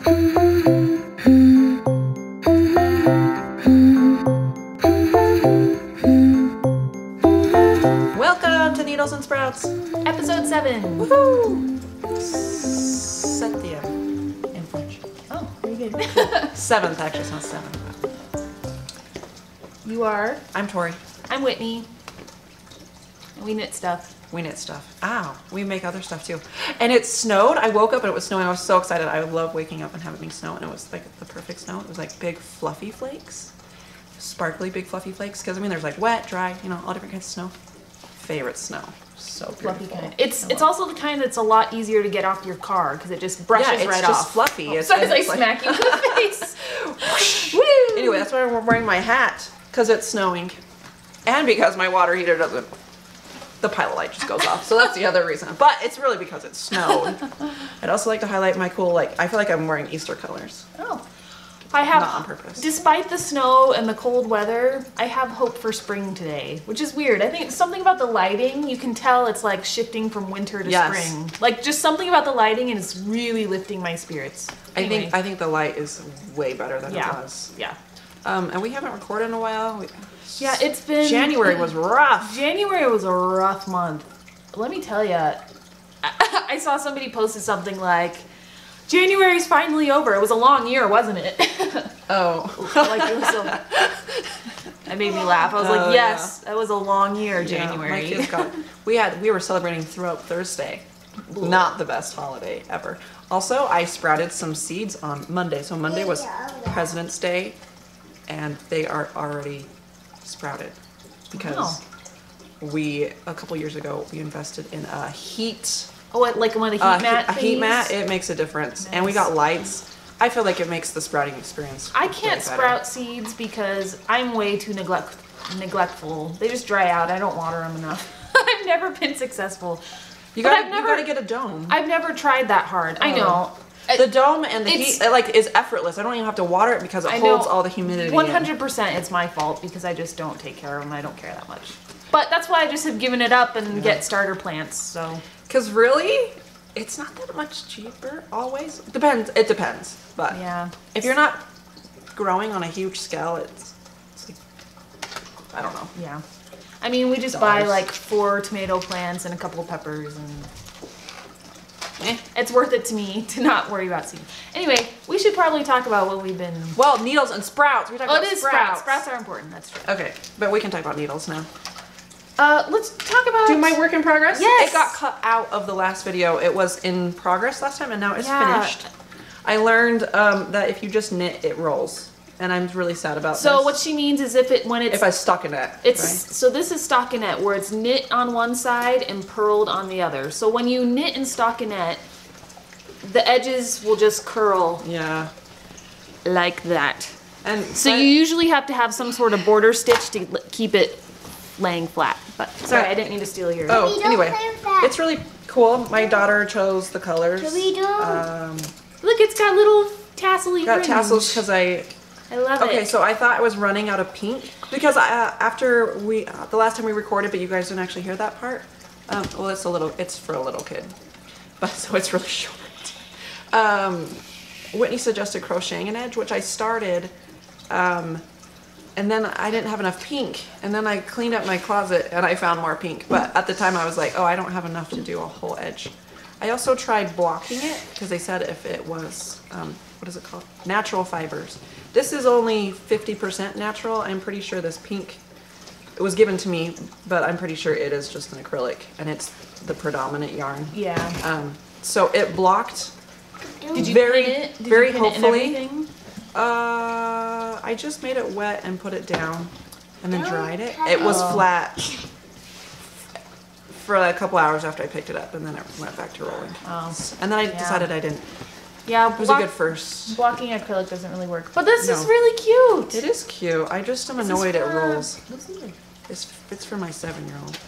Welcome to Needles and Sprouts, Episode 7. Woohoo! Septième in French. Oh, very good. Seventh, actually, it's not seven. You are? I'm Tori. I'm Whitney. And we knit stuff. We knit stuff. Ow, we make other stuff too. And it snowed. I woke up and it was snowing. I was so excited. I love waking up and having snow, and it was like the perfect snow. It was like big fluffy flakes. Sparkly big fluffy flakes. Because I mean there's like wet, dry, you know, all different kinds of snow. Favorite snow. So Fluffy beautiful. kind. It's also the kind that's a lot easier to get off your car because it just brushes right off. Yeah, it's just fluffy. It's, so as I it's like, smack you in the face. Woo! Anyway, that's why I'm wearing my hat, because it's snowing. And because my water heater doesn't, the pilot light just goes off. So that's the other reason. But it's really because it snowed. I'd also like to highlight my cool, like, I feel like I'm wearing Easter colors. Oh. I have, not on purpose. Despite the snow and the cold weather, I have hope for spring today, which is weird. I think something about the lighting, you can tell it's like shifting from winter to spring. Like just something about the lighting, and it's really lifting my spirits. Anyway. I think the light is way better than it was. Yeah. And we haven't recorded in a while. Yeah, it's been... January was rough. January was a rough month. Let me tell you, I saw somebody posted something like, January's finally over. It was a long year, wasn't it? Oh. Like it was that made me laugh. I was like, yes, that was a long year, January. Yeah, my kids we were celebrating throughout Thursday. Not the best holiday ever. Also, I sprouted some seeds on Monday. So Monday was President's Day, and they are already sprouted because a couple years ago, we invested in a heat. Oh, like one of the heat mat A heat mat, it makes a difference. Nice. And we got lights. I feel like it makes the sprouting experience I can't sprout seeds because I'm way too neglectful. They just dry out. I don't water them enough. I've never been successful. You gotta get a dome. I've never tried that hard. I know. The dome and the heat is effortless. I don't even have to water it because it holds all the humidity. 100% it's my fault because I just don't take care of them. I don't care that much. But that's why I just have given it up and get starter plants. So. Because really, it's not that much cheaper always. It depends. But if you're not growing on a huge scale, it's like, I don't know. Yeah. I mean, we just buy like 4 tomato plants and a couple of peppers, and it's worth it to me to not worry about seeds. Anyway, we should probably talk about what we've been... Well, needles and sprouts. We're talking about sprouts. Sprouts are important, that's true. Okay, but we can talk about needles now. Let's talk about... Do my work in progress? Yes! It got cut out of the last video. It was in progress last time, and now it's finished. I learned that if you just knit, it rolls. And I'm really sad about this. So what she means is if I stockinette. So this is stockinette, where it's knit on one side and purled on the other. So when you knit in stockinette, the edges will just curl. Yeah. Like that. And so you usually have to have some sort of border stitch to keep it laying flat. But sorry, I didn't mean to steal your... Oh, anyway. It's really cool. My daughter chose the colors. Look, it's got little tassel-y fringe. Tassels because I love it. Okay, so I thought I was running out of pink because after the last time we recorded, but you guys didn't actually hear that part. Well, it's for a little kid, but so it's really short. Whitney suggested crocheting an edge, which I started, and then I didn't have enough pink, and then I cleaned up my closet and I found more pink. But at the time I was like, oh, I don't have enough to do a whole edge. I also tried blocking it because they said if it was, what is it called? Natural fibers. This is only 50% natural. I'm pretty sure this pink, it was given to me, but I'm pretty sure it is just an acrylic and it's the predominant yarn. Yeah. So it blocked. Did you very, pin it? Did very you pin hopefully. It and everything? I just made it wet and put it down and then dried it. It was flat for a couple hours after I picked it up, and then it went back to rolling. Oh. And then I decided I didn't. Yeah, it was a good first. Blocking acrylic doesn't really work. But this is really cute. It is cute. I just am annoyed it rolls. It's for my 7-year-old.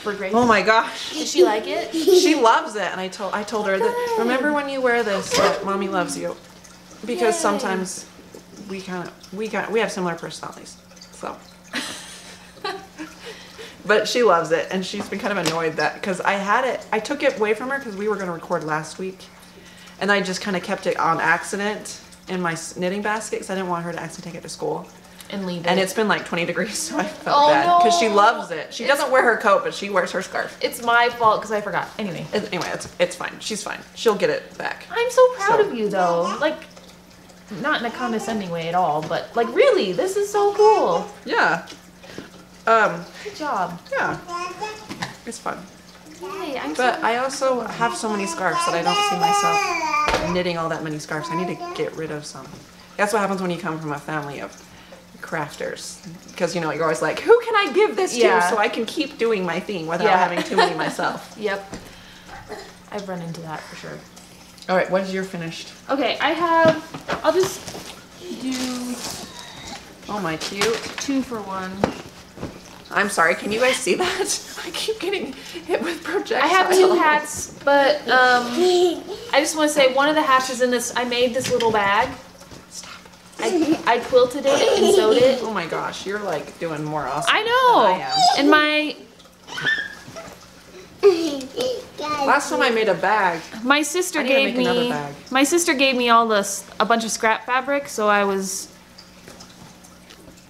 For Grace? Oh my gosh. Does she like it? She loves it, and I told her that, remember when you wear this, that Mommy loves you. Because sometimes we have similar personalities. So. But she loves it, and she's been kind of annoyed that, because I took it away from her because we were going to record last week, and I just kind of kept it on accident in my knitting basket because I didn't want her to accidentally take it to school. And leave it. And it's been like 20 degrees, so I felt bad because she loves it. She doesn't wear her coat, but she wears her scarf. It's my fault because I forgot. Anyway, it's fine. She's fine. She'll get it back. I'm so proud of you though. Like, not in a condescending way at all, but like really, this is so cool. Yeah. Good job. Yeah. It's fun. Yay, I also have so many scarves that I don't see myself knitting all that many scarves. I need to get rid of some. That's what happens when you come from a family of crafters, because you know you're always like, who can I give this to so I can keep doing my thing without having too many myself. Yep, I've run into that for sure. All right, what is your finished? Okay, I'll just do oh my cute 2 for 1. I'm sorry, can you guys see that? I keep getting hit with projectiles. I have 2 hats, but I just want to say one of the hats is in this. I made this little bag. I quilted it and sewed it. Oh my gosh, you're like doing more awesome I know. than I am. And last time I made a bag. My sister gave me a bunch of scrap fabric, so I was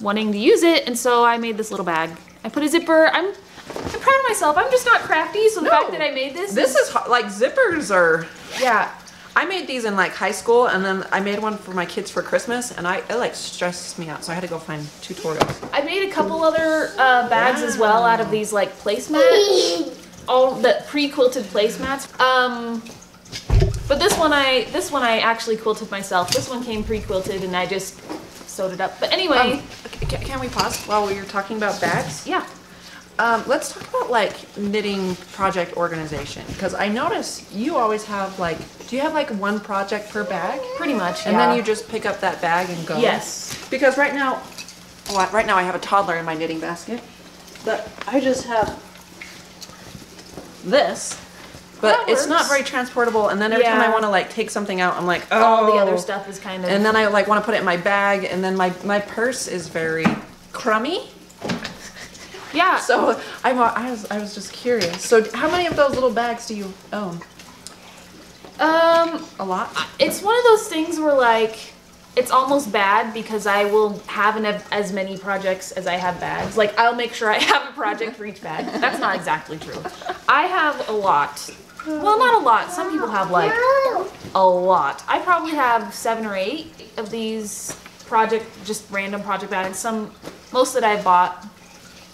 wanting to use it, and so I made this little bag. I put a zipper. I'm proud of myself. I'm just not crafty, so the fact that I made this is like zippers are. Yeah. I made these in like high school, and then I made one for my kids for Christmas, and it like stresses me out, so I had to go find tutorials. I made a couple other bags as well out of these like placemats, all the pre-quilted placemats. But this one I actually quilted myself. This one came pre-quilted, and I just sewed it up. But anyway, can we pause while we were talking about bags? Yeah. Let's talk about like knitting project organization, because I notice you always have like, do you have like one project per bag? Pretty much, and then you just pick up that bag and go? Yes. Because right now I have a toddler in my knitting basket, but I just have this, but it's not very transportable, and then every time I want to like take something out, I'm like, oh. All the other stuff is kind of... And then I like want to put it in my bag, and then my purse is very crummy. Yeah. So I was just curious. So how many of those little bags do you own? A lot? It's one of those things where like, it's almost bad because I will have as many projects as I have bags. Like I'll make sure I have a project for each bag. That's not exactly true. I have a lot. Well, not a lot. Some people have like a lot. I probably have 7 or 8 of these just random project bags. Most that I bought.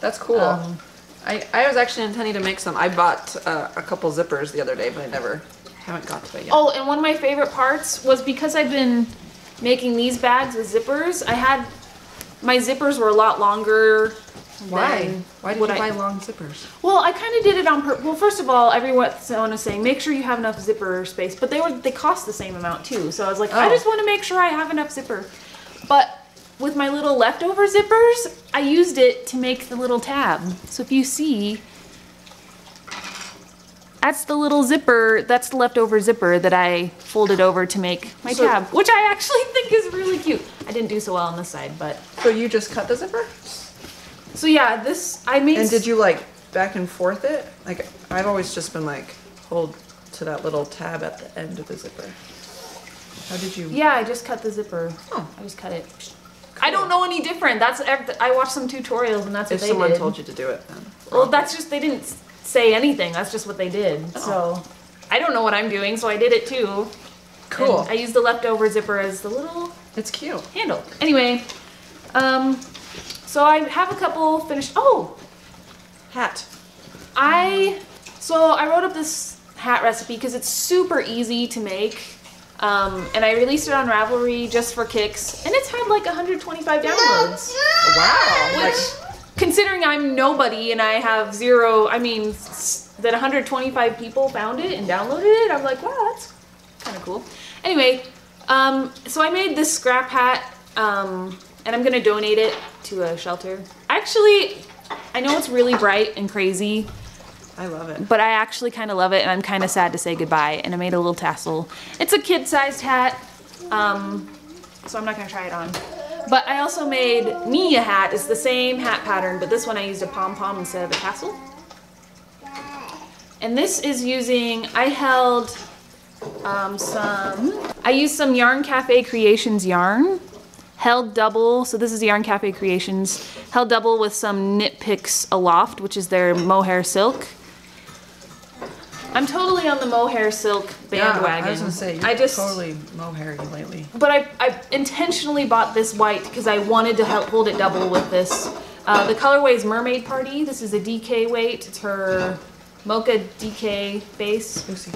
That's cool. I was actually intending to make some. I bought a couple zippers the other day, but I haven't got to it yet. Oh, and one of my favorite parts was because I've been making these bags with zippers. My zippers were a lot longer. Why? Why did you buy long zippers? Well, I kind of did it on purpose. Well, first of all, everyone is saying make sure you have enough zipper space, but they cost the same amount too. So I was like, I just want to make sure I have enough zipper. But with my little leftover zippers, I used it to make the little tab. So if you see, that's the little zipper, that's the leftover zipper that I folded over to make my tab, which I actually think is really cute. I didn't do so well on this side, but. So you just cut the zipper? So yeah, I made. And did you like back and forth it? Like I've always just been like, hold to that little tab at the end of the zipper. How did you? Yeah, I just cut the zipper. Oh. I just cut it. Cool. I don't know any different. I watched some tutorials and that's what they did. If someone told you to do it, then. Well, that's just, they didn't say anything. That's just what they did. Oh. So I don't know what I'm doing, so I did it too. Cool. And I used the leftover zipper as the little. It's cute. Handle. Anyway, so I have a couple finished. Oh, hat. So I wrote up this hat recipe because it's super easy to make. And I released it on Ravelry just for kicks, and it's had like 125 downloads. Wow! Which, considering I'm nobody and I have zero, that 125 people found it and downloaded it, I'm like, wow, that's kind of cool. Anyway, so I made this scrap hat, and I'm gonna donate it to a shelter. Actually, I know it's really bright and crazy. I love it. But I actually kind of love it, and I'm kind of sad to say goodbye, and I made a little tassel. It's a kid-sized hat, so I'm not going to try it on. But I also made me a hat. It's the same hat pattern, but this one I used a pom-pom instead of a tassel. And this is I held I used some Yarn Cafe Creations yarn, held double. So this is Yarn Cafe Creations, held double with some Knit Picks Aloft, which is their mohair silk. I'm totally on the mohair silk bandwagon. Yeah, I was gonna say, you're totally mohair lately. But I intentionally bought this white because I wanted to hold it double with this. The colorway is Mermaid Party. This is a DK weight. It's her Mocha DK base. Lucy,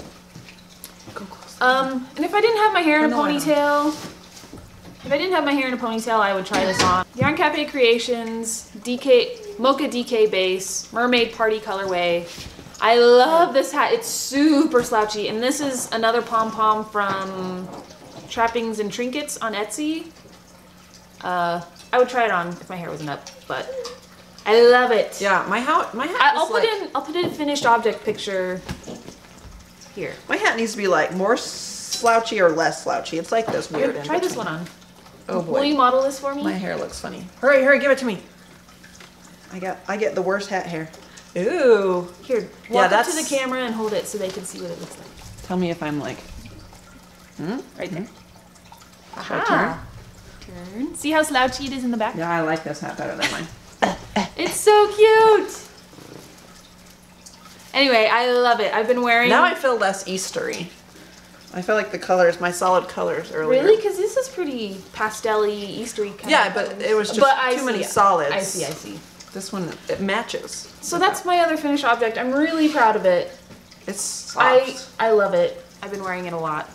go close. And if I didn't have my hair in a ponytail, I would try this on. Yarn Cafe Creations, Mocha DK base, Mermaid Party colorway. I love this hat. It's super slouchy. And this is another pom-pom from Trappings and Trinkets on Etsy. I would try it on if my hair wasn't up, but I love it. Yeah, my hat. I'll put in a finished object picture here. My hat needs to be like more slouchy or less slouchy. It's like this weird. Here, try this one on. Oh boy. Will you model this for me? My hair looks funny. Hurry, give it to me. I get the worst hat hair. Ooh. Here, walk up to the camera and hold it so they can see what it looks like. Tell me if I'm like. Right there. Aha. Turn. See how slouchy it is in the back? Yeah, I like this hat better than mine. It's so cute. Anyway, I love it. I've been wearing. Now I feel less Eastery. I feel like the colors, my solid colors earlier. Really? Because this is pretty pastel-y, Eastery kind of. Yeah, but it was just too many solids. I see. This one, it matches. So that's my other finished object. I'm really proud of it. It's soft. I love it. I've been wearing it a lot.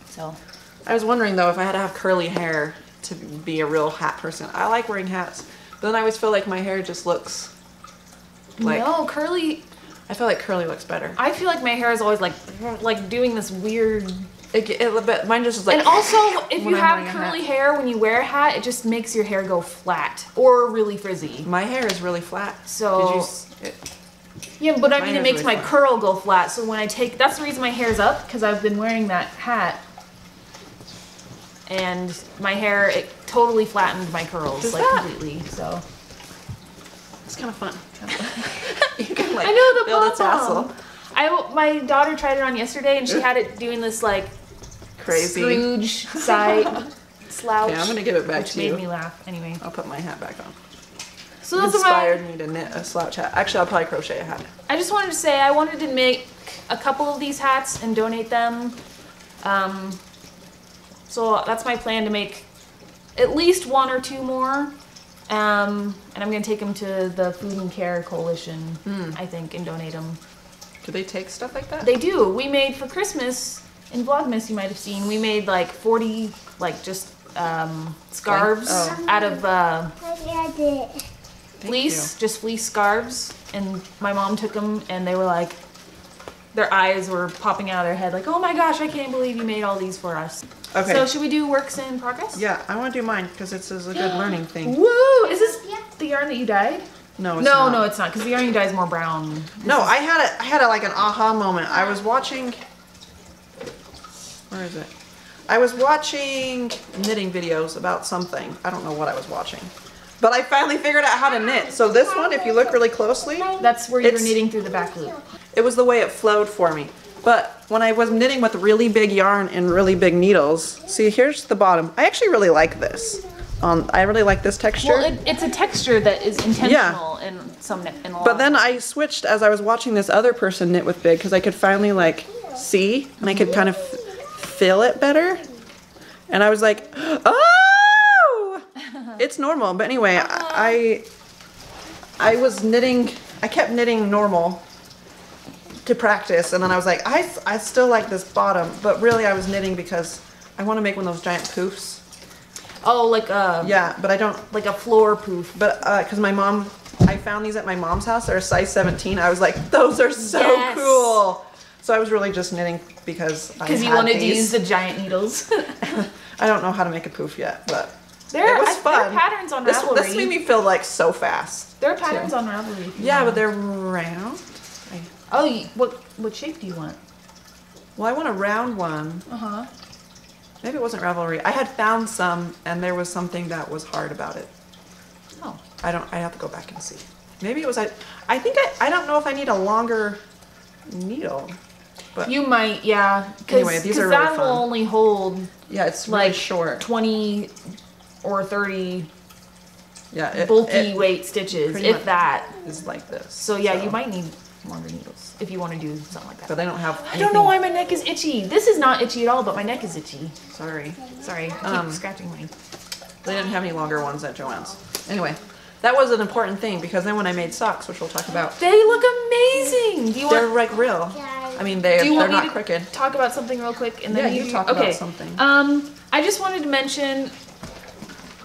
So. I was wondering though if I had to have curly hair to be a real hat person. I like wearing hats, but then I always feel like my hair just looks like. No, curly. I feel like curly looks better. I feel like my hair is always like doing this weird. But mine just is like. And also, if you have curly hair when you wear a hat, it just makes your hair go flat or really frizzy. My hair is really flat. So. Yeah, but I mean, it makes my curl go flat. So when I take, that's the reason my hair's up, because I've been wearing that hat. And my hair, it totally flattened my curls, completely. So. It's kind of fun. You can like I know the build a tassel. My daughter tried it on yesterday, and she had it doing this like crazy Scrooge side slouch. Yeah, I'm gonna give it back to you. Which made me laugh. Anyway, I'll put my hat back on. So those inspired me to knit a slouch hat. Actually, I'll probably crochet a hat. I just wanted to say I wanted to make a couple of these hats and donate them. So that's my plan, to make at least one or two more. And I'm going to take them to the Food and Care Coalition, I think, and donate them. Do they take stuff like that? They do. We made for Christmas, in Vlogmas you might have seen, we made like 40 just scarves out of fleece, just fleece scarves. And my mom took them and they were like, their eyes were popping out of their head like, oh my gosh, I can't believe you made all these for us. Okay. So should we do works in progress? Yeah, I want to do mine because it's a good learning thing. Woo! Is this the yarn that you dyed? No, it's not. No, it's not, because the yarn you dye is more brown. I had like an aha moment. I was watching. Where is it? I was watching knitting videos about something. I don't know what I was watching. But I finally figured out how to knit. So this one, if you look really closely, that's where you're knitting through the back loop. It was the way it flowed for me. But when I was knitting with really big yarn and really big needles, see, here's the bottom. I actually really like this. I really like this texture. Well, it's a texture that is intentional in some knit. But then I switched as I was watching this other person knit with big, because I could finally like see and I could kind of feel it better. And I was like, oh, it's normal. But anyway, I was knitting. I kept knitting normal to practice, and then I was like, I still like this bottom, but really I was knitting because I want to make one of those giant poofs. Oh, like a... Yeah, but I don't... Like a floor poof. But, because my mom... I found these at my mom's house. They're a size 17. I was like, those are so cool. So I was really just knitting because I had you wanted to use the giant needles. I don't know how to make a poof yet, but it was fun. There are patterns on Ravelry. This made me feel like so fast. There are patterns on Ravelry. Yeah, but they're round. Oh, what shape do you want? Well, I want a round one. Uh-huh. Maybe it wasn't Ravelry. I had found some, and there was something that was hard about it. Oh. I have to go back and see. Maybe it was, I think I don't know if I need a longer needle. But you might, yeah. anyway, these are really that fun. will only hold Yeah, it's really like short. 20 or 30 Yeah, bulky weight stitches, pretty if much that. is like this. So yeah, you might need longer needles if you want to do something like that. But they don't have. I don't know why my neck is itchy. This is not itchy at all, but my neck is itchy. Sorry, Sorry, I keep scratching my. they didn't have any longer ones at Joann's. Anyway, that was an important thing because then when I made socks, which we'll talk about, They look amazing. Do you they're want? like real. I mean, Do they're you want me not to crooked. talk about something real quick and Yeah, then you talk okay. about something. I just wanted to mention.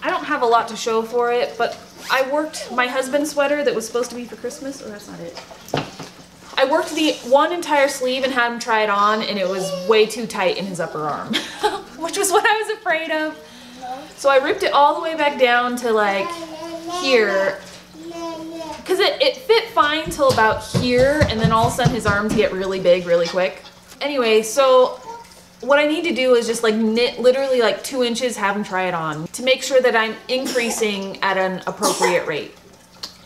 I don't have a lot to show for it, but I worked my husband's sweater that was supposed to be for Christmas. Oh, that's not it. I worked the one entire sleeve and had him try it on, and it was way too tight in his upper arm, which was what I was afraid of. So I ripped it all the way back down to like here, because it fit fine till about here, and then all of a sudden his arms get really big really quick. Anyway, so what I need to do is just like knit literally like 2 inches, have him try it on to make sure that I'm increasing at an appropriate rate.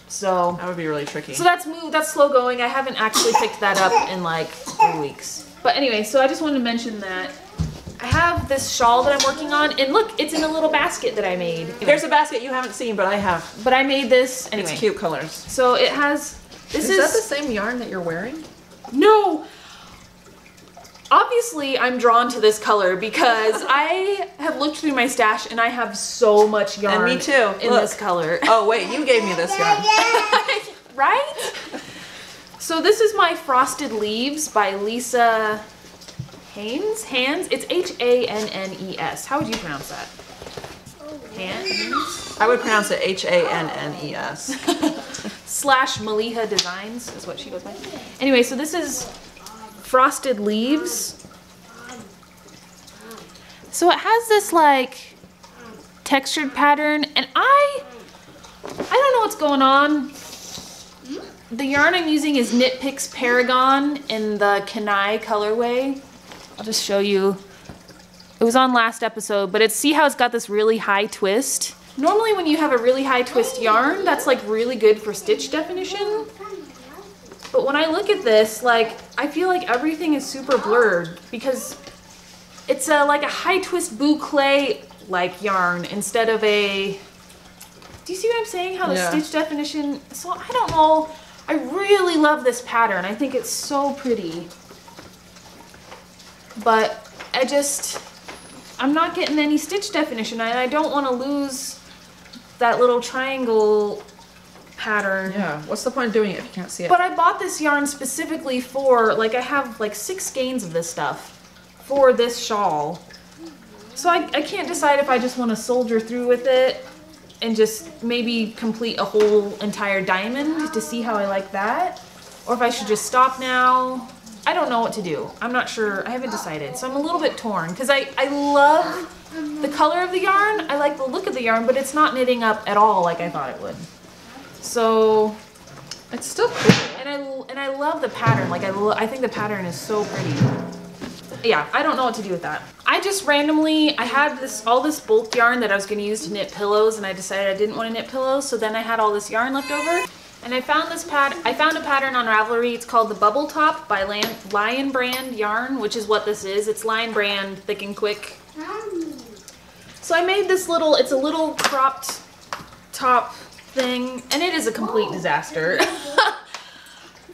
So That would be really tricky. so that's slow going. I haven't actually picked that up in like 3 weeks. But anyway, so I just wanted to mention that I have this shawl that I'm working on, and look, it's in a little basket that I made. There's a basket you haven't seen, but I have. But I made this anyway. It's cute colors. So it has. This Is that the same yarn that you're wearing? No. Obviously, I'm drawn to this color because I have looked through my stash and I have so much yarn. And me too. In Look. this color. Oh wait, you gave me this yarn. Right? So this is my Frosted Leaves by Lisa Hands? It's Hannes. How would you pronounce that? Hannes? I would pronounce it Hannes. / Maliha Designs is what she goes by. Anyway, so this is Frosted Leaves. So it has this like textured pattern, and I don't know what's going on. The yarn I'm using is Knit Picks Paragon in the Kenai colorway. I'll just show you. It was on last episode, but see how it's got this really high twist? Normally when you have a really high twist yarn, that's like really good for stitch definition. But when I look at this, like, I feel like everything is super blurred because it's like a high twist boucle like yarn instead of a, do you see what I'm saying? How the stitch definition, so I don't know. I really love this pattern. I think it's so pretty. But I'm not getting any stitch definition, and I don't want to lose that little triangle pattern. Yeah, what's the point of doing it if you can't see it? But I bought this yarn specifically for, like, I have like 6 skeins of this stuff for this shawl. So I can't decide if I just want to soldier through with it and just maybe complete a whole entire diamond to see how I like that, or if I should just stop now. I don't know what to do. I'm not sure. I haven't decided. So I'm a little bit torn because I love the color of the yarn. I like the look of the yarn, but it's not knitting up at all like I thought it would. So it's still cool. And I love the pattern. Like I think the pattern is so pretty. Yeah, I don't know what to do with that. I just randomly, I had all this bulk yarn that I was going to use to knit pillows, and I decided I didn't want to knit pillows, so then I had all this yarn left over. And I found this I found a pattern on Ravelry. It's called the Bubble Top by Lion Brand Yarn, which is what this is. It's Lion Brand Thick and Quick. So I made this it's a little cropped top thing, and it is a complete disaster.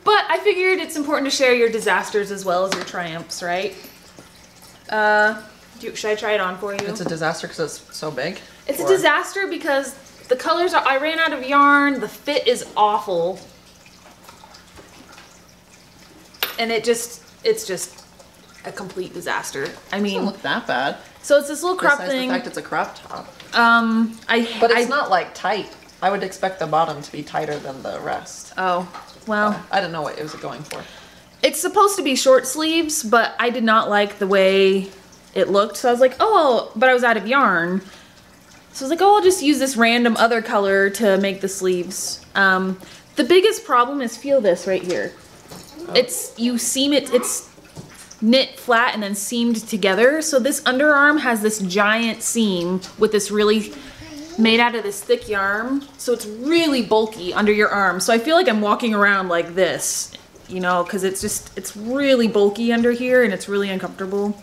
But I figured it's important to share your disasters as well as your triumphs, right? Should I try it on for you? It's a disaster because it's so big? It's a disaster because the colors I ran out of yarn, the fit is awful. And it's just a complete disaster. I mean, it doesn't look that bad. So it's this little crop Besides thing. the fact it's a crop top. But it's not like tight. I would expect the bottom to be tighter than the rest. Oh, well. I didn't know what it was going for. It's supposed to be short sleeves, but I did not like the way it looked. So I was like, oh, but I was out of yarn. So I was like, oh, I'll just use this random other color to make the sleeves. The biggest problem is, feel this right here. Oh. It's knit flat and then seamed together. So this underarm has this giant seam with this really, made out of this thick yarn. So it's really bulky under your arm. So I feel like I'm walking around like this you know, because it's really bulky under here and it's really uncomfortable.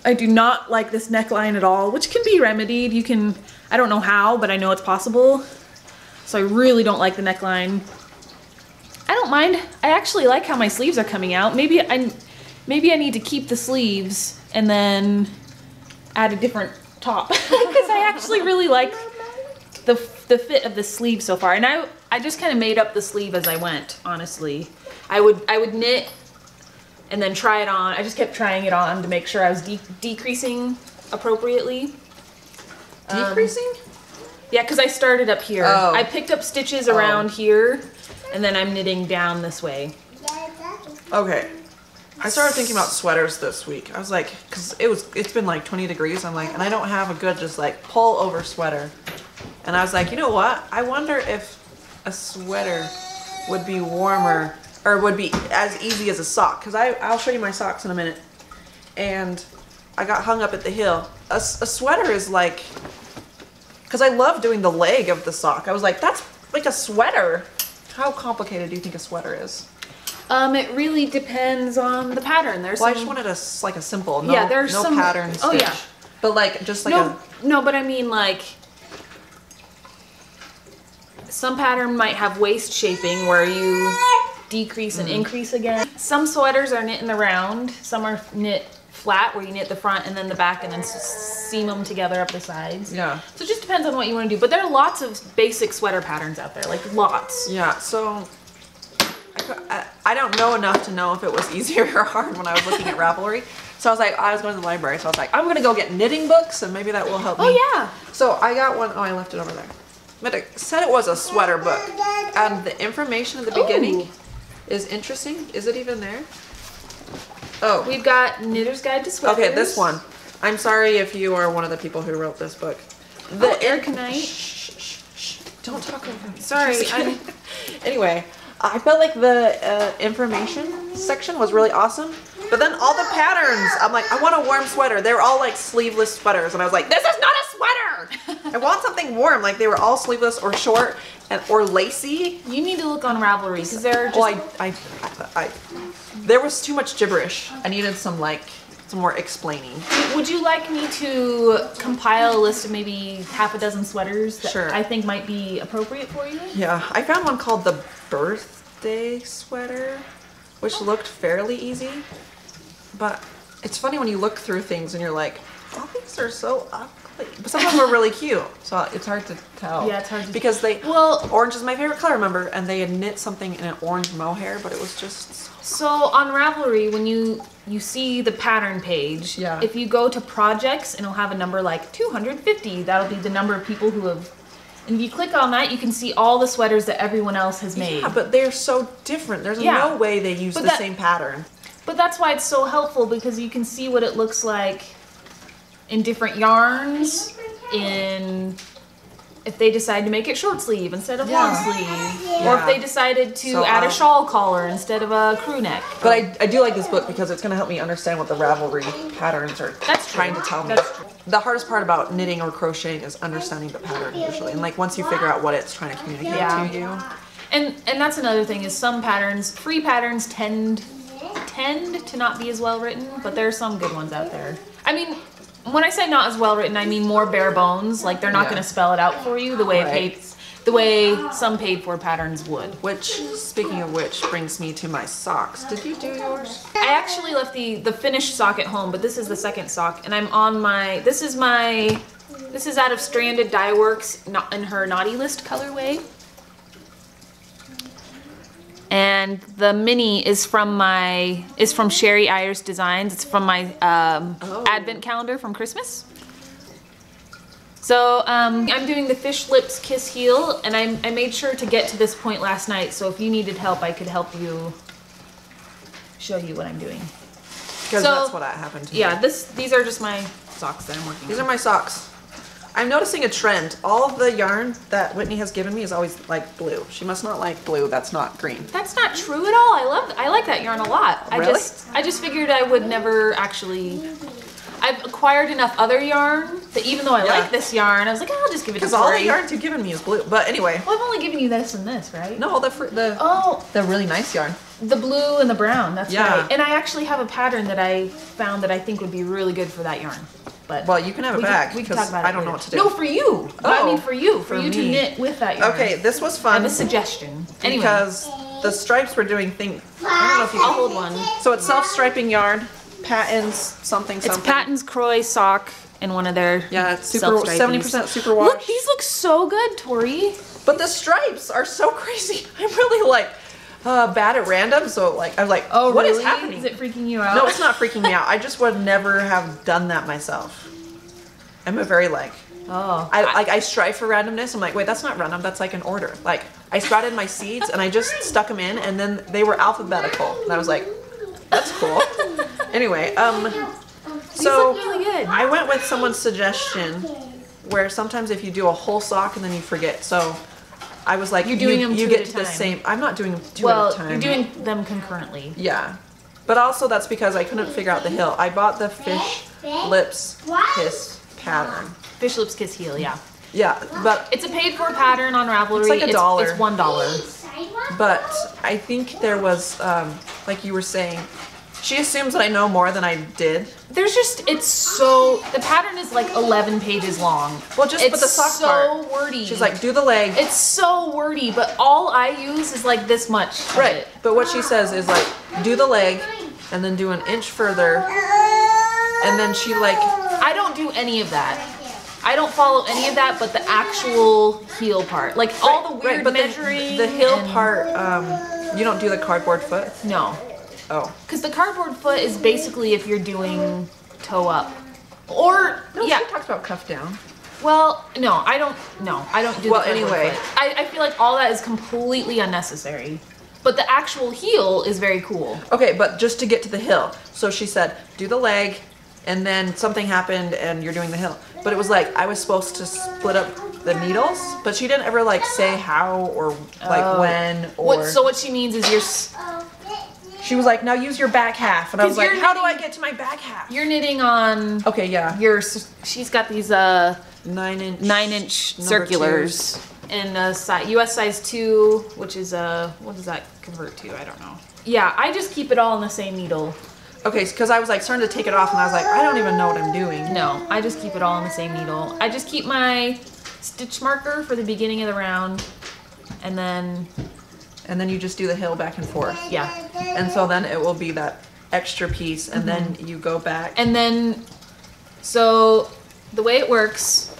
I do not like this neckline at all, which can be remedied. You can, I don't know how, but I know it's possible. So I really don't like the neckline. I don't mind. I actually like how my sleeves are coming out. Maybe I need to keep the sleeves and then add a different top because I actually really like the fit of the sleeve so far. And I just kind of made up the sleeve as I went, honestly. I would knit and then try it on. I just kept trying it on to make sure I was decreasing appropriately. Decreasing? Yeah, because I started up here. Oh. I picked up stitches around here, and then I'm knitting down this way. Okay. I started thinking about sweaters this week. I was like, because it's been like 20 degrees. I'm like, and I don't have a good just like pull over sweater. And I was like, you know what? I wonder if a sweater would be warmer or would be as easy as a sock. Because I'll show you my socks in a minute. And I got hung up at the heel. A sweater is like, because I love doing the leg of the sock. I was like, that's like a sweater. How complicated do you think a sweater is? It really depends on the pattern. There's I just wanted a simple, there's no some pattern stitch. Oh yeah, but like just like no, but I mean like some pattern might have waist shaping where you decrease and increase again. Some sweaters are knit in the round. Some are knit flat where you knit the front and then the back and then seam them together up the sides. Yeah. So it just depends on what you want to do. But there are lots of basic sweater patterns out there, like lots. Yeah. So I don't know enough to know if it was easier or hard when I was looking at Ravelry. So I was going to the library. So I was like, I'm going to go get knitting books and maybe that will help me. Oh yeah. So I got one. Oh, I left it over there. But it said it was a sweater book. And the information at the beginning is interesting. Is it even there? Oh. We've got Knitter's Guide to Sweaters. Okay, this one. I'm sorry if you are one of the people who wrote this book. Erconite. Shh. Don't talk over me. Sorry. Anyway, I felt like the information section was really awesome. But then all the patterns, I'm like, I want a warm sweater. They were all like sleeveless sweaters. And I was like, this is not a sweater. I want something warm. Like they were all sleeveless or short or lacy. You need to look on Ravelry because they're just... There was too much gibberish. I needed some more explaining. Would you like me to compile a list of maybe half a dozen sweaters that Sure. I think might be appropriate for you? Yeah, I found one called the birthday sweater, which looked fairly easy. But it's funny when you look through things and you're like, oh, these are so ugly. But some of them were really cute, so it's hard to tell. Yeah, it's hard to because orange is my favorite color, remember? And they had knit something in an orange mohair, but it was just so on Ravelry, when you see the pattern page, yeah. If you go to projects and it'll have a number like 250, that'll be the number of people who have. And if you click on that, you can see all the sweaters that everyone else has made. Yeah, but they're so different. There's no way they use the same pattern. But that's why it's so helpful because you can see what it looks like in different yarns, if they decide to make it short sleeve instead of long sleeve, or if they decided to add a shawl collar instead of a crew neck. But I do like this book because it's going to help me understand what the Ravelry patterns are trying to tell me. The hardest part about knitting or crocheting is understanding the pattern usually, and like once you figure out what it's trying to communicate to you. And that's another thing is some patterns, free patterns tend to not be as well written, but there are some good ones out there. I mean, when I say not as well written, I mean more bare bones. Like they're not going to spell it out for you the way the way some paid for patterns would. Which, speaking of which, brings me to my socks. Did you do yours? I actually left the finished sock at home, but this is the second sock, and I'm on my. This is out of Stranded Dye Works, not in her Naughty List colorway. And the mini is from Sherry Ayers Designs. It's from my advent calendar from Christmas. So I'm doing the Fish Lips Kiss Heel, and I made sure to get to this point last night. So if you needed help, I could help you show you what I'm doing. Because that's what happened to me. Yeah, these are just my socks that I'm working on. These are my socks. I'm noticing a trend. All of the yarn that Whitney has given me is always like blue. She must not like blue that's not green. That's not true at all. I like that yarn a lot. Really? I just figured I would never actually. I've acquired enough other yarn that even though I like this yarn, I was like, I'll just give it to Tori. Because all the yarns you've given me is blue. But anyway. Well, I've only given you this and this, right? No, the really nice yarn. The blue and the brown, that's Yeah. right. And I actually have a pattern that I found that I think would be really good for that yarn. But well, you can have it back we can talk because about it I don't know later. what to do. No, for you. I mean for you. For you to me. knit with that yarn. Okay, this was I fun have a suggestion. Anyway, because the stripes were doing things. I don't know if you I'll hold one. So it's self-striping yarn, Patton's something. It's Patton's Croy sock and one of their Yeah, it's super 70% superwash. Look, these look so good, Tori. But the stripes are so crazy. I'm really like bad at random, so like I'm like, Oh, what really? is happening? Is it freaking you out? No, it's not freaking me out. I just would never have done that myself. I'm a very like, Oh. I strive for randomness. I'm like, wait, that's not random. That's like an order. Like I sprouted my seeds and I just stuck them in, and then they were alphabetical. And I was like, that's cool. Anyway, so look really good. I went with someone's suggestion where sometimes if you do a whole sock and then you forget, so I was like, You're doing them you two get at a to the time. same. I'm not doing two Well, at a time. you're doing them concurrently. Yeah, but also that's because I couldn't figure out the hill. I bought the fish lips kiss pattern. Fish lips kiss heel, yeah. Yeah, but It's a paid for pattern on Ravelry. It's like $1. It's $1. but I think there was like you were saying, she assumes that I know more than I did. There's just the pattern is like 11 pages long. Well, just it's put the sock so part. wordy. She's like, do the leg. It's so wordy, but all I use is like this much. of Right, it. but what she says is like, do the leg, and then do an inch further, and then she like, I don't do any of that. I don't follow any of that, but the actual heel part, like all the weird but measuring. the heel and- part, you don't do the cardboard foot. No, Oh, because the cardboard foot is basically if you're doing toe up, or no, yeah. she talks about cuff down. Well, no, I don't. No, I don't do. Well, the cardboard anyway. foot. I feel like all that is completely unnecessary. But the actual heel is very cool. Okay, but just to get to the hill, so she said, do the leg, and then something happened, and you're doing the hill. But it was like I was supposed to split up the needles, but she didn't ever like say how or like when or. So what she means is She was like, now use your back half, and I was 'Cause like, you're how do I knitting- get to my back half? you're knitting on Okay, yeah, she's got these 9-inch 9-inch number circulars in a US size 2, which is what does that convert to? I don't know. Yeah, I just keep it all on the same needle. Okay, because I was like starting to take it off, and I was like, I don't even know what I'm doing. No, I just keep it all on the same needle. I just keep my stitch marker for the beginning of the round, and then you just do the hill back and forth. yeah. And so then it will be that extra piece, and then you go back. And then, so the way it works,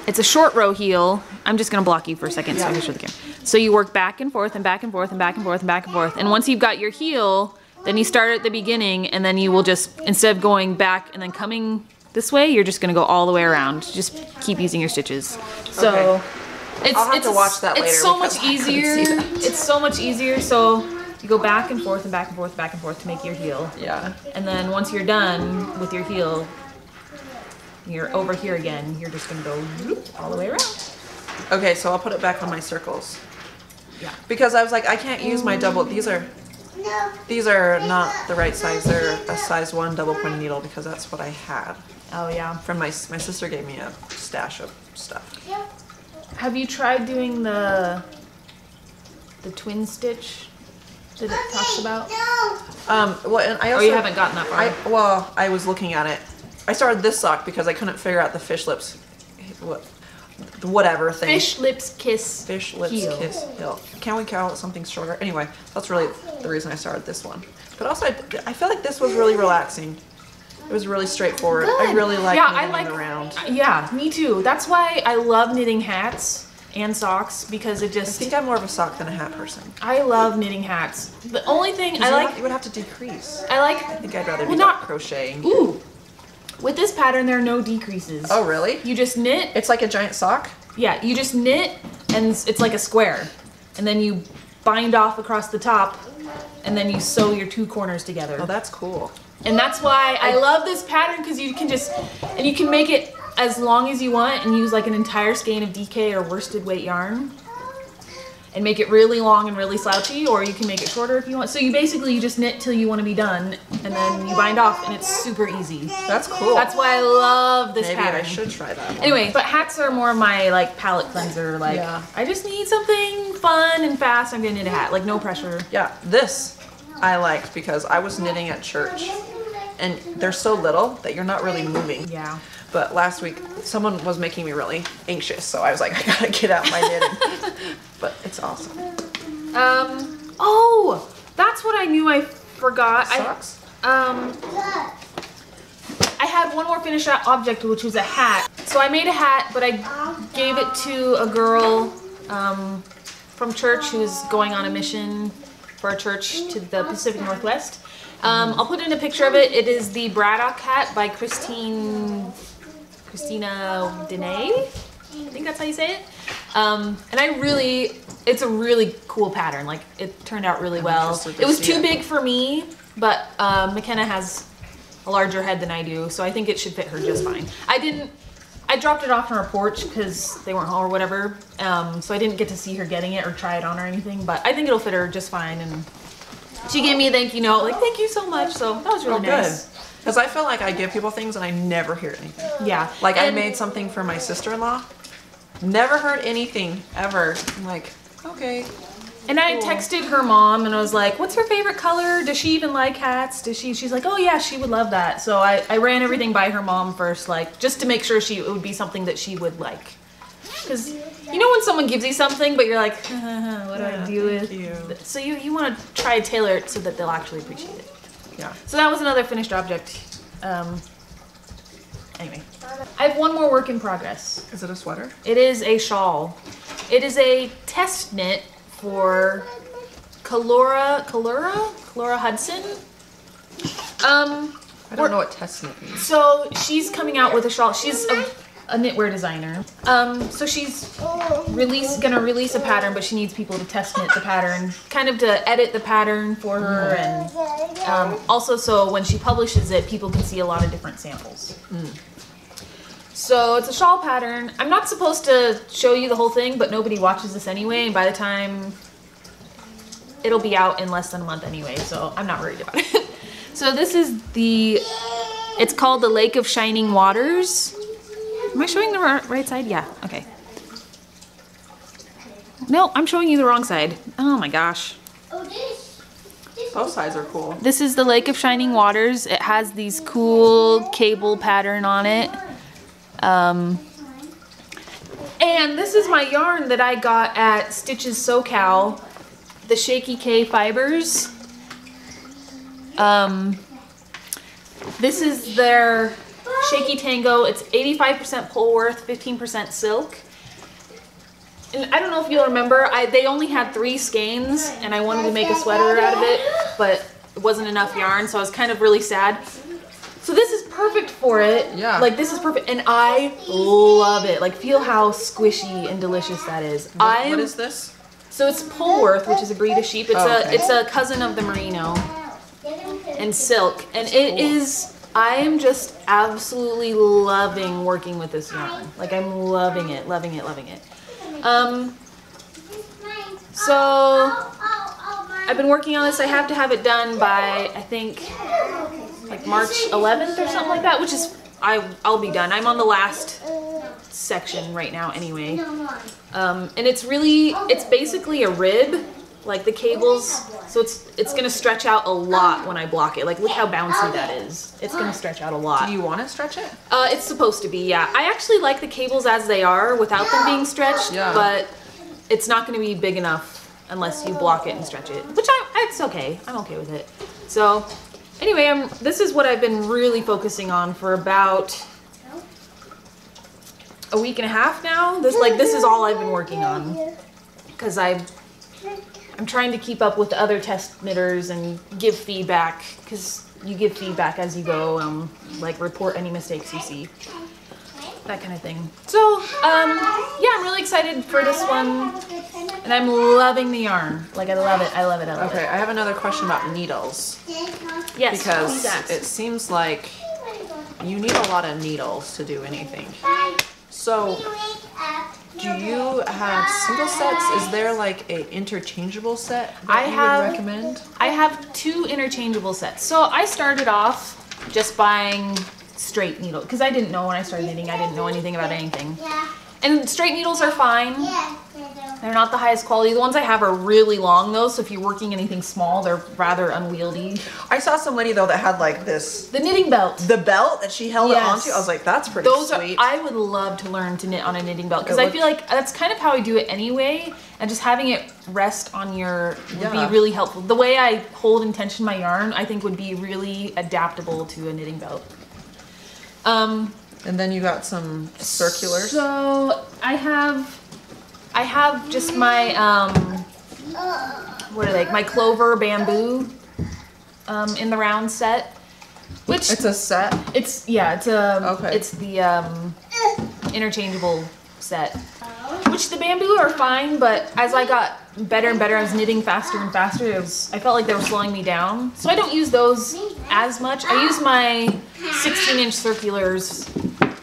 it's a short row heel. I'm just gonna block you for a second so I can show the camera. So you work back and forth and back and forth and back and forth and back and forth. And once you've got your heel, then you start at the beginning, and then you will just, instead of going back and then coming this way, you're just gonna go all the way around. Just keep using your stitches. So. Okay. It's, I'll have to watch that later It's so because much I couldn't easier. see that. It's so much easier. So you go back and forth and back and forth, back and forth to make your heel. Yeah. And then once you're done with your heel, you're over here again. You're just gonna go whoop all the way around. Okay, so I'll put it back on my circles. Yeah. Because I was like, I can't use my double. These are not the right size. They're a size 1 double pointed needle because that's what I had. Oh yeah. From my sister gave me a stash of stuff. Have you tried doing the twin stitch that it talks about? Well, and I also. Or you haven't gotten that far? I was looking at it. I started this sock because I couldn't figure out the fish lips, whatever thing. Fish lips kiss. Fish lips heel. kiss hill. Can we call it something shorter? Anyway, that's really the reason I started this one. But also, I feel like this was really relaxing. It was really straightforward. Good. I really like Yeah, knitting it around. Yeah, me too. That's why I love knitting hats and socks, because it I just. think I'm more of a sock than a hat person. I love knitting hats. The only thing I like. You would have to decrease. I think I'd rather do Well, that not- crocheting. Ooh. With this pattern, there are no decreases. Oh, really? You just knit. It's like a giant sock? Yeah, you just knit, and it's like a square, and then you bind off across the top, and then you sew your 2 corners together. Oh, that's cool. And that's why I love this pattern, because you can you can make it as long as you want and use like an entire skein of DK or worsted weight yarn. and make it really long and really slouchy, or you can make it shorter if you want. So you basically, you just knit till you want to be done, and then you bind off, and it's super easy. That's cool. That's why I love this Maybe pattern. I should try that one. Anyway, but hats are more my like palette cleanser. Like, I just need something fun and fast. I'm gonna knit a hat, like no pressure. Yeah, this I liked because I was knitting at church, and they're so little that you're not really moving. Yeah. But last week, someone was making me really anxious, so I was like, I gotta get out my knitting. But it's awesome. Oh, that's what I knew I forgot. Socks? I had one more finished object, which was a hat. So I made a hat, but I gave it to a girl from church who's going on a mission for a church to the Pacific Northwest. I'll put in a picture of it. It is the Braddock hat by Christina Dene. I think that's how you say it. And it's a really cool pattern. Like, it turned out really well. It was too big for me, but McKenna has a larger head than I do, so I think it should fit her just fine. I dropped it off on her porch because they weren't home or whatever, so I didn't get to see her getting it or try it on or anything, but I think it'll fit her just fine. And she gave me a thank you note, like, thank you so much, so that was really nice. Good. Because I feel like I give people things and I never hear anything. Yeah. Like, I made something for my sister-in-law. Never heard anything, ever. I'm like, okay. And I texted her mom and I was like, what's her favorite color? Does she even like hats? She's like, oh yeah, she would love that. So I ran everything by her mom first, like, just to make sure it would be something that she would like. Because you know when someone gives you something, but you're like, what do I do with? So you want to try to tailor it so that they'll actually appreciate it. Yeah. So that was another finished object. Anyway, I have one more work in progress. Is it a sweater? It is a shawl. It is a test knit for Kalora Hudson. I don't know what test knit means. So she's coming out with a shawl. She's a knitwear designer. So she's gonna release a pattern, but she needs people to test knit the pattern, kind of to edit the pattern for her, and also so when she publishes it, people can see a lot of different samples. So it's a shawl pattern. I'm not supposed to show you the whole thing, but nobody watches this anyway, and by the time it'll be out in less than a month anyway, so I'm not worried about it. So this is it's called the Lake of Shining Waters. Am I showing the right side? Yeah, okay. No, I'm showing you the wrong side. Oh my gosh. Both sides are cool. This is the Lake of Shining Waters. It has these cool cable pattern on it. And this is my yarn that I got at Stitches SoCal, the Shaky K fibers. This is their Shaky Tango. It's 85% Polworth, 15% silk. And I don't know if you'll remember, they only had 3 skeins, and I wanted to make a sweater out of it, but it wasn't enough yarn, so I was kind of really sad. So this is perfect for it. Yeah. Like, this is perfect, and I love it. Like, feel how squishy and delicious that is. What is this? So it's Polworth, which is a breed of sheep. It's a cousin of the merino and silk, and I am just absolutely loving working with this yarn. Like, I'm loving it, loving it, loving it. So I've been working on this. I have to have it done by, I think, like March 11th or something like that, which is, I'll be done. I'm on the last section right now anyway. And it's basically a rib, like the cables, so it's gonna stretch out a lot when I block it. Like, look how bouncy that is. It's gonna stretch out a lot. Do you want to stretch it? It's supposed to be, yeah. I actually like the cables as they are without them being stretched, but it's not gonna be big enough unless you block it and stretch it, which it's okay. I'm okay with it. So anyway, this is what I've been really focusing on for about a week and a half now. This is all I've been working on, because I'm trying to keep up with the other test knitters and give feedback, because you give feedback as you go, like report any mistakes you see, that kind of thing. So yeah, I'm really excited for this one, and I'm loving the yarn. Like, I love it, I love it, I love it. Okay, I have another question about needles. Yes, because please ask. It seems like you need a lot of needles to do anything. So Do you have single sets? Is there like a interchangeable set that you would recommend? I have 2 interchangeable sets. So I started off just buying straight needle because I didn't know when I started knitting. I didn't know anything about anything. And straight needles are fine. They're not the highest quality. The ones I have are really long though, so if you're working anything small, they're rather unwieldy. I saw some lady though that had like this. The knitting belt. The belt that she held it onto. I was like, that's pretty sweet. I would love to learn to knit on a knitting belt because I feel like that's kind of how I do it anyway. And just having it rest on your would be really helpful. The way I hold and tension my yarn, I think would be really adaptable to a knitting belt. And then you got some circulars. So I have just my what are they? My clover bamboo in the round set. Which it's a set? It's the interchangeable set. Which the bamboo are fine, but as I got better and better, I was knitting faster and faster. I felt like they were slowing me down. So I don't use those as much. I use my 16-inch circulars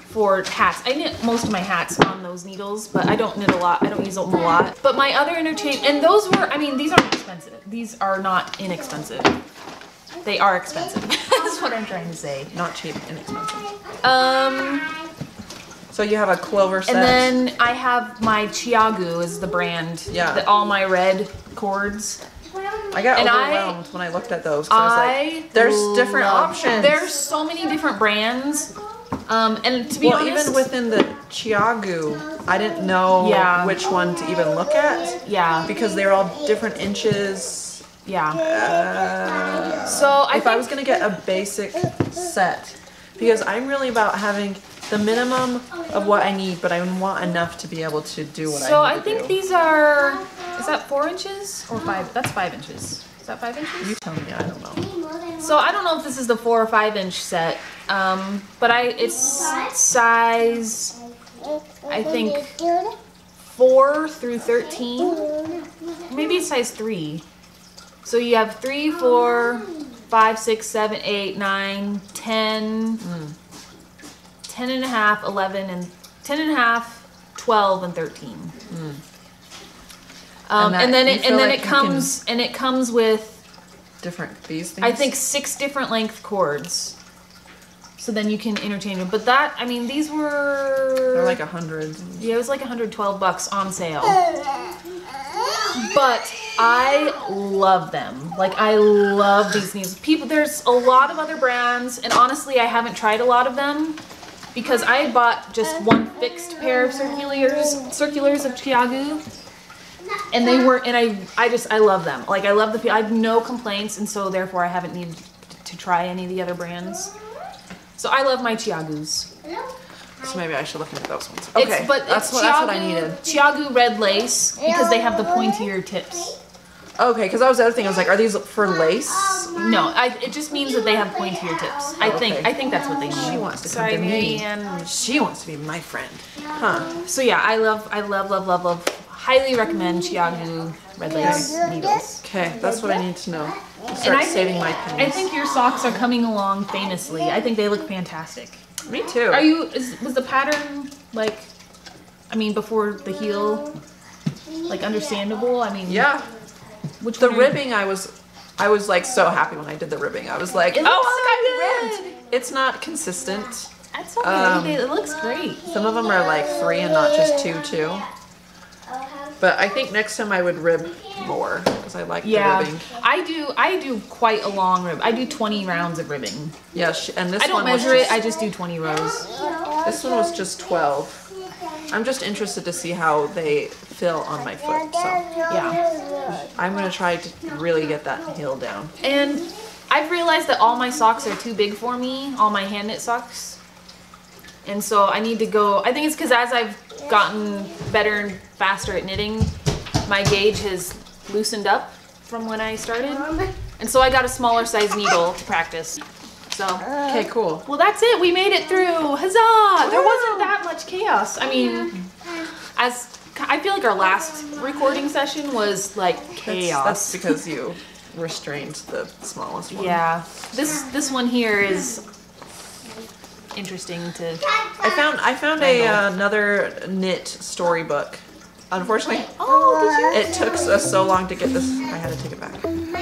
for hats. I knit most of my hats on those needles, but I don't knit a lot. I don't use them a lot. But my other interchange, and those were, I mean, these aren't expensive. These are not inexpensive. They are expensive. That's what I'm trying to say. Not cheap, inexpensive. So you have a clover set. And then I have my Chiagu is the brand. Yeah. All my red cords. I got overwhelmed when I looked at those. I was like, there's different options. There's so many different brands. And to be honest, even within the Chiagu, I didn't know which one to even look at. Yeah. Because they're all different inches. Yeah. So I was gonna get a basic set, because I'm really about having the minimum of what I need, but I want enough to be able to do what I need to do. So I think these are, is that 4 inches or 5? That's 5 inches. Is that 5 inches? You tell me, I don't know. So I don't know if this is the 4 or 5 inch set, but it's size, I think 4 through 13. Maybe it's size 3. So you have 3, 4, 5, 6, 7, 8, 9, 10, 10 and a half, 11, and 10 and a half, 12, and 13. And then it comes with these things? I think 6 different length cords. So then you can interchange them. But that, I mean, these were... They're like 100. Yeah, it was like $112 on sale. But I love them. Like, I love these needles. There's a lot of other brands, and honestly, I haven't tried a lot of them because I had bought just one fixed pair of circulars of Chiagu. And they were, and I love them. Like, I love I have no complaints, and so therefore I haven't needed to try any of the other brands. So I love my Chiagus. So maybe I should look into those ones. Okay, that's what I needed. Chiagu red lace, because they have the pointier tips. Okay, because that was the other thing. I was like, are these for lace? No, it just means that they have pointier tips. I think that's what they mean. She wants to come to me. She wants to be my friend. Huh. So yeah, I love, highly recommend Chiagu red lace needles. Okay, that's what I need to know. Start saving my pennies. I think your socks are coming along famously. I think they look fantastic. Me too. Was the pattern like, I mean, before the heel, like understandable? I mean, yeah. Which the ribbing, I was like so happy when I did the ribbing. I was like, oh, look, I ribbed. It's not consistent. That's okay. It looks great. Some of them are like 3 and not just 2 too. But I think next time I would rib more because I like the ribbing. I do quite a long rib. I do 20 rounds of ribbing. Yeah, and this one I don't measure it. I just do 20 rows. This one was just 12. I'm just interested to see how they feel on my foot. So yeah, I'm gonna try to really get that heel down. And I've realized that all my socks are too big for me. All my hand knit socks. And so I need to go. I think it's because as I've gotten better and faster at knitting, my gauge has loosened up from when I started. And so I got a smaller size needle to practice. So okay, cool. Well, that's it. We made it through. Huzzah! There wasn't that much chaos. I mean, I feel like our last recording session was like chaos. That's because you restrained the smallest one. Yeah. This one here is interesting to. I found another knit storybook. Unfortunately, it took us so long to get this. I had to take it back.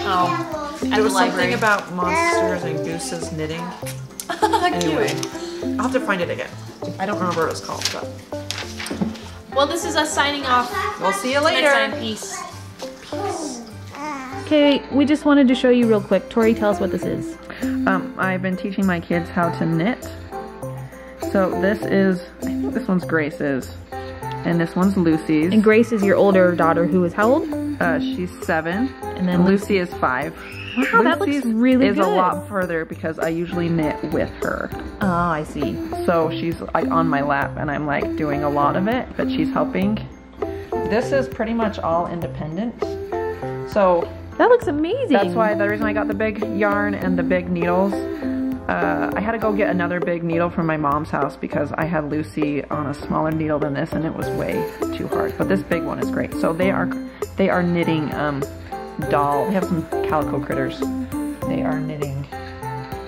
Oh, There was something about monsters and gooses knitting. Anyway, I'll have to find it again. I don't remember what it was called, but. Well, this is us signing off. We'll see you later. Next time, peace. Okay, we just wanted to show you real quick. Tori, tell us what this is. I've been teaching my kids how to knit. So this is, I think this one's Grace's, and this one's Lucy's. And Grace is your older daughter, who is how old? She's 7, and then Lucy is 5. Wow, that looks really good. Is a lot further because I usually knit with her. Oh, I see. So she's like on my lap and I'm like doing a lot of it, but she's helping. This is pretty much all independent. So that looks amazing. That's why the reason I got the big yarn and the big needles. I had to go get another big needle from my mom's house because I had Lucy on a smaller needle than this and it was way too hard. But this big one is great. So they are knitting doll. They have some calico critters. They are knitting.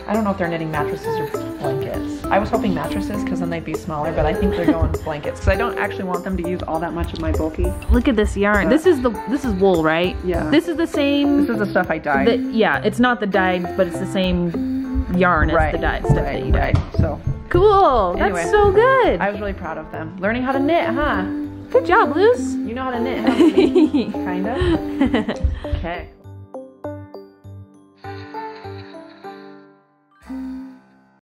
I don't know if they're knitting mattresses or blankets. I was hoping mattresses because then they'd be smaller, but I think they're going blankets because I don't actually want them to use all that much of my bulky. Look at this yarn. This is wool, right? Yeah. This is the same. This is the stuff I dyed. Yeah, it's not the dyed, but it's the same yarn as the dyed stuff that you dyed. So cool. Anyway, that's so good. I was really proud of them. Learning how to knit, huh? Good job, Luz. You know how to knit, huh? Kinda. Okay.